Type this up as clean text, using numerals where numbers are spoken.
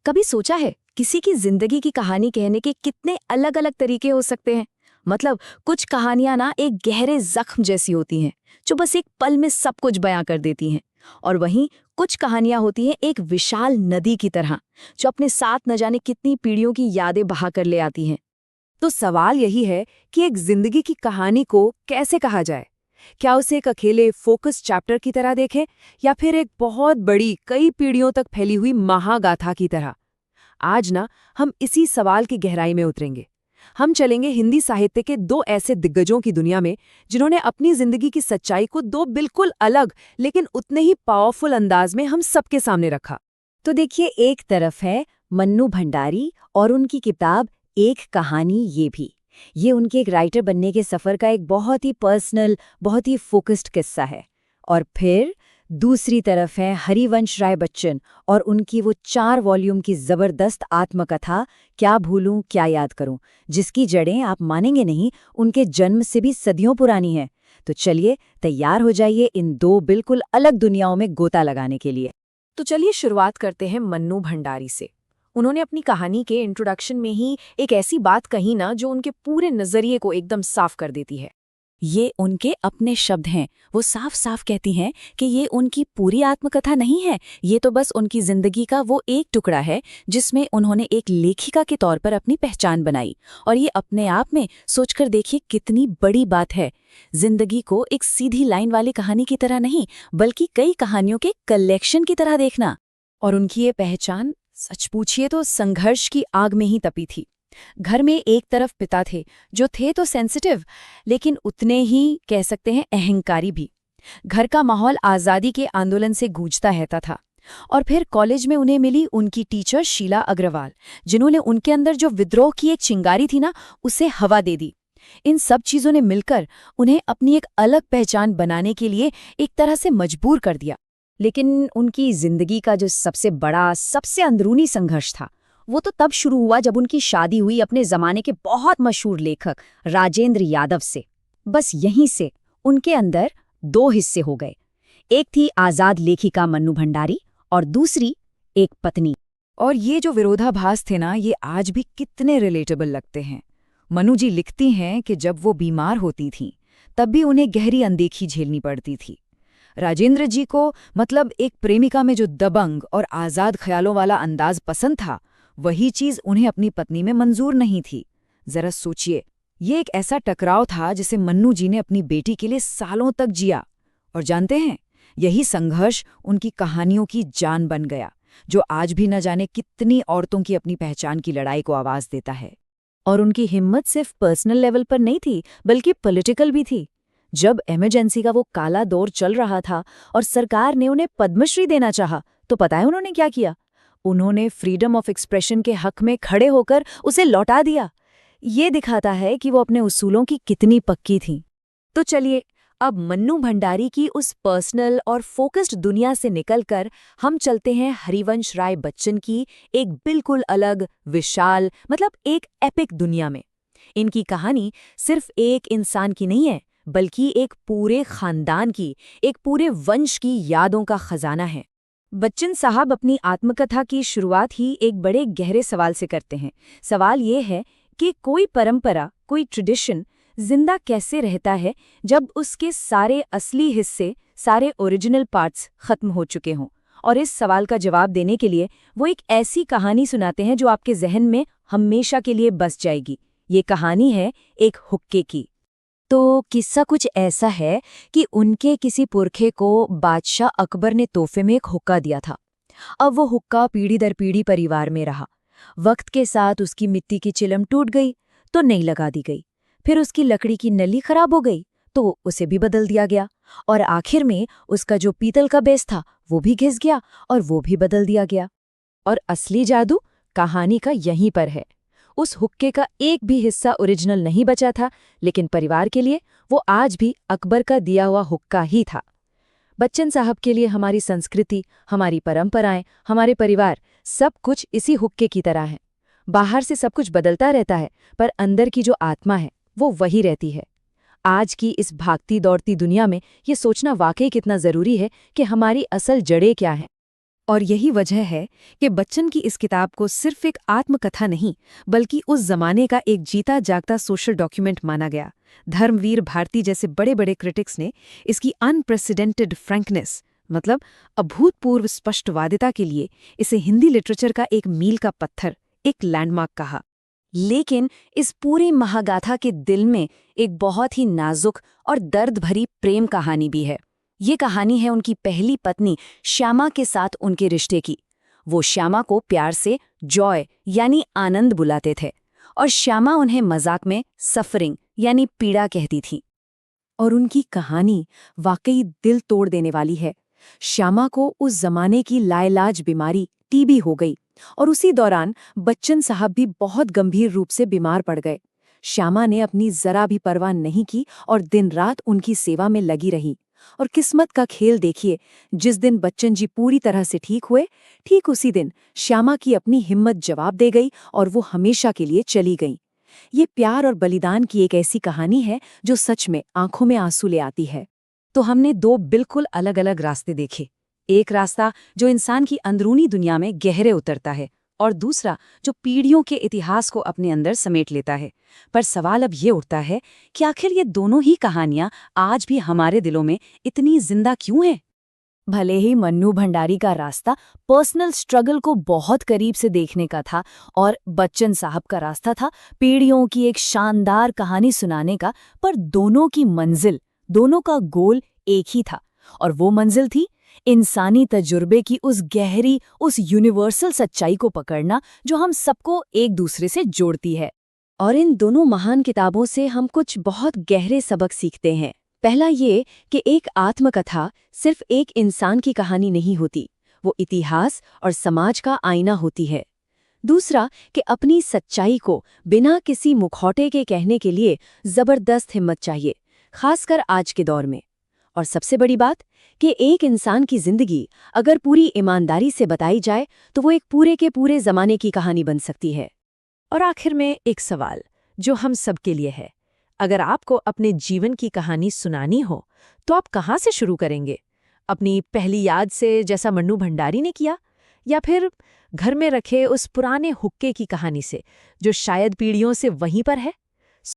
कभी सोचा है किसी की जिंदगी की कहानी कहने के कितने अलग अलग तरीके हो सकते हैं। मतलब कुछ कहानियां ना एक गहरे जख्म जैसी होती हैं जो बस एक पल में सब कुछ बयां कर देती हैं। और वहीं कुछ कहानियां होती हैं एक विशाल नदी की तरह जो अपने साथ न जाने कितनी पीढ़ियों की यादें बहा कर ले आती हैं। तो सवाल यही है कि एक जिंदगी की कहानी को कैसे कहा जाए। क्या उसे एक अकेले फोकस चैप्टर की तरह देखें या फिर एक बहुत बड़ी कई पीढ़ियों तक फैली हुई महागाथा की तरह। आज ना हम इसी सवाल की गहराई में उतरेंगे। हम चलेंगे हिंदी साहित्य के दो ऐसे दिग्गजों की दुनिया में जिन्होंने अपनी जिंदगी की सच्चाई को दो बिल्कुल अलग लेकिन उतने ही पावरफुल अंदाज में हम सबके सामने रखा। तो देखिए, एक तरफ है मन्नू भंडारी और उनकी किताब एक कहानी ये भी। ये उनके एक राइटर बनने के सफर का एक बहुत ही पर्सनल, बहुत ही फोकस्ड किस्सा है। और फिर दूसरी तरफ है हरिवंश राय बच्चन और उनकी वो 4 वॉल्यूम की जबरदस्त आत्मकथा क्या भूलूं क्या याद करूं, जिसकी जड़ें आप मानेंगे नहीं उनके जन्म से भी सदियों पुरानी हैं। तो चलिए तैयार हो जाइए इन दो बिल्कुल अलग दुनियाओं में गोता लगाने के लिए। तो चलिए शुरुआत करते हैं मन्नू भंडारी से। उन्होंने अपनी कहानी के इंट्रोडक्शन में ही एक ऐसी बात कही ना जो उनके पूरे नजरिए को एकदम साफ कर देती है। ये उनके अपने शब्द हैं। वो साफ साफ कहती हैं कि ये उनकी पूरी आत्मकथा नहीं है, ये तो बस उनकी जिंदगी का वो एक टुकड़ा है जिसमें उन्होंने एक लेखिका के तौर पर अपनी पहचान बनाई। और ये अपने आप में सोचकर देखिए कितनी बड़ी बात है। जिंदगी को एक सीधी लाइन वाली कहानी की तरह नहीं, बल्कि कई कहानियों के कलेक्शन की तरह देखना। और उनकी ये पहचान सच पूछिए तो संघर्ष की आग में ही तपी थी। घर में एक तरफ पिता थे जो थे तो सेंसिटिव, लेकिन उतने ही कह सकते हैं अहंकारी भी। घर का माहौल आज़ादी के आंदोलन से गूंजता रहता था। और फिर कॉलेज में उन्हें मिली उनकी टीचर शीला अग्रवाल, जिन्होंने उनके अंदर जो विद्रोह की एक चिंगारी थी ना, उसे हवा दे दी। इन सब चीज़ों ने मिलकर उन्हें अपनी एक अलग पहचान बनाने के लिए एक तरह से मजबूर कर दिया। लेकिन उनकी जिंदगी का जो सबसे बड़ा, सबसे अंदरूनी संघर्ष था, वो तो तब शुरू हुआ जब उनकी शादी हुई अपने जमाने के बहुत मशहूर लेखक राजेंद्र यादव से। बस यहीं से उनके अंदर 2 हिस्से हो गए। एक थी आजाद लेखिका मन्नू भंडारी और दूसरी एक पत्नी। और ये जो विरोधाभास थे ना, ये आज भी कितने रिलेटेबल लगते हैं। मनु जी लिखती हैं कि जब वो बीमार होती थीं तब भी उन्हें गहरी अनदेखी झेलनी पड़ती थी। राजेंद्र जी को मतलब एक प्रेमिका में जो दबंग और आज़ाद ख्यालों वाला अंदाज पसंद था, वही चीज़ उन्हें अपनी पत्नी में मंजूर नहीं थी। जरा सोचिए, ये एक ऐसा टकराव था जिसे मन्नू जी ने अपनी बेटी के लिए सालों तक जिया। और जानते हैं, यही संघर्ष उनकी कहानियों की जान बन गया, जो आज भी न जाने कितनी औरतों की अपनी पहचान की लड़ाई को आवाज देता है। और उनकी हिम्मत सिर्फ पर्सनल लेवल पर नहीं थी, बल्कि पॉलिटिकल भी थी। जब इमरजेंसी का वो काला दौर चल रहा था और सरकार ने उन्हें पद्मश्री देना चाहा, तो पता है उन्होंने क्या किया? उन्होंने फ्रीडम ऑफ एक्सप्रेशन के हक में खड़े होकर उसे लौटा दिया। ये दिखाता है कि वो अपने उसूलों की कितनी पक्की थीं। तो चलिए, अब मन्नू भंडारी की उस पर्सनल और फोकस्ड दुनिया से निकलकर हम चलते हैं हरिवंश राय बच्चन की एक बिल्कुल अलग, विशाल, मतलब एक एपिक दुनिया में। इनकी कहानी सिर्फ एक इंसान की नहीं है, बल्कि एक पूरे खानदान की, एक पूरे वंश की यादों का खजाना है। बच्चन साहब अपनी आत्मकथा की शुरुआत ही एक बड़े गहरे सवाल से करते हैं। सवाल ये है कि कोई परंपरा, कोई ट्रेडिशन जिंदा कैसे रहता है जब उसके सारे असली हिस्से, सारे ओरिजिनल पार्ट्स खत्म हो चुके हों। और इस सवाल का जवाब देने के लिए वो एक ऐसी कहानी सुनाते हैं जो आपके जहन में हमेशा के लिए बस जाएगी। ये कहानी है एक हुक्के की। तो किस्सा कुछ ऐसा है कि उनके किसी पुरखे को बादशाह अकबर ने तोहफे में एक हुक्का दिया था। अब वो हुक्का पीढ़ी दर पीढ़ी परिवार में रहा। वक्त के साथ उसकी मिट्टी की चिलम टूट गई तो नई लगा दी गई। फिर उसकी लकड़ी की नली खराब हो गई तो उसे भी बदल दिया गया। और आखिर में उसका जो पीतल का बेस था वो भी घिस गया और वो भी बदल दिया गया। और असली जादू कहानी का यहीं पर है। उस हुक्के का एक भी हिस्सा ओरिजिनल नहीं बचा था, लेकिन परिवार के लिए वो आज भी अकबर का दिया हुआ हुक्का ही था। बच्चन साहब के लिए हमारी संस्कृति, हमारी परंपराएं, हमारे परिवार, सब कुछ इसी हुक्के की तरह है। बाहर से सब कुछ बदलता रहता है, पर अंदर की जो आत्मा है वो वही रहती है। आज की इस भागती दौड़ती दुनिया में ये सोचना वाकई कितना जरूरी है कि हमारी असल जड़ें क्या हैं। और यही वजह है कि बच्चन की इस किताब को सिर्फ एक आत्मकथा नहीं बल्कि उस जमाने का एक जीता जागता सोशल डॉक्यूमेंट माना गया। धर्मवीर भारती जैसे बड़े बड़े क्रिटिक्स ने इसकी अनप्रेसिडेंटेड फ्रैंकनेस मतलब अभूतपूर्व स्पष्टवादिता के लिए इसे हिंदी लिटरेचर का एक मील का पत्थर, एक लैंडमार्क कहा। लेकिन इस पूरी महागाथा के दिल में एक बहुत ही नाजुक और दर्द भरी प्रेम कहानी भी है। ये कहानी है उनकी पहली पत्नी श्यामा के साथ उनके रिश्ते की। वो श्यामा को प्यार से जॉय यानी आनंद बुलाते थे और श्यामा उन्हें मजाक में सफरिंग यानी पीड़ा कहती थी। और उनकी कहानी वाकई दिल तोड़ देने वाली है। श्यामा को उस जमाने की लाइलाज बीमारी टीबी हो गई और उसी दौरान बच्चन साहब भी बहुत गंभीर रूप से बीमार पड़ गए। श्यामा ने अपनी जरा भी परवाह नहीं की और दिन रात उनकी सेवा में लगी रही। और किस्मत का खेल देखिए, जिस दिन बच्चन जी पूरी तरह से ठीक हुए, ठीक उसी दिन श्यामा की अपनी हिम्मत जवाब दे गई और वो हमेशा के लिए चली गई। ये प्यार और बलिदान की एक ऐसी कहानी है जो सच में आंखों में आंसू ले आती है। तो हमने दो बिल्कुल अलग अलग रास्ते देखे। एक रास्ता जो इंसान की अंदरूनी दुनिया में गहरे उतरता है और दूसरा जो पीढ़ियों के इतिहास को अपने अंदर समेट लेता है। पर सवाल अब ये उठता है कि आखिर ये दोनों ही कहानियां आज भी हमारे दिलों में इतनी जिंदा क्यों हैं? भले ही मन्नू भंडारी का रास्ता पर्सनल स्ट्रगल को बहुत करीब से देखने का था और बच्चन साहब का रास्ता था पीढ़ियों की एक शानदार कहानी सुनाने का, पर दोनों की मंजिल, दोनों का गोल एक ही था। और वो मंजिल थी इंसानी तजुर्बे की उस गहरी, उस यूनिवर्सल सच्चाई को पकड़ना जो हम सबको एक दूसरे से जोड़ती है। और इन दोनों महान किताबों से हम कुछ बहुत गहरे सबक सीखते हैं। पहला ये कि एक आत्मकथा सिर्फ एक इंसान की कहानी नहीं होती, वो इतिहास और समाज का आईना होती है। दूसरा कि अपनी सच्चाई को बिना किसी मुखौटे के कहने के लिए जबरदस्त हिम्मत चाहिए, खासकर आज के दौर में। और सबसे बड़ी बात कि एक इंसान की जिंदगी अगर पूरी ईमानदारी से बताई जाए तो वो एक पूरे के पूरे जमाने की कहानी बन सकती है। और आखिर में एक सवाल जो हम सबके लिए है, अगर आपको अपने जीवन की कहानी सुनानी हो तो आप कहाँ से शुरू करेंगे? अपनी पहली याद से जैसा मन्नू भंडारी ने किया, या फिर घर में रखे उस पुराने हुक्के की कहानी से जो शायद पीढ़ियों से वहीं पर है?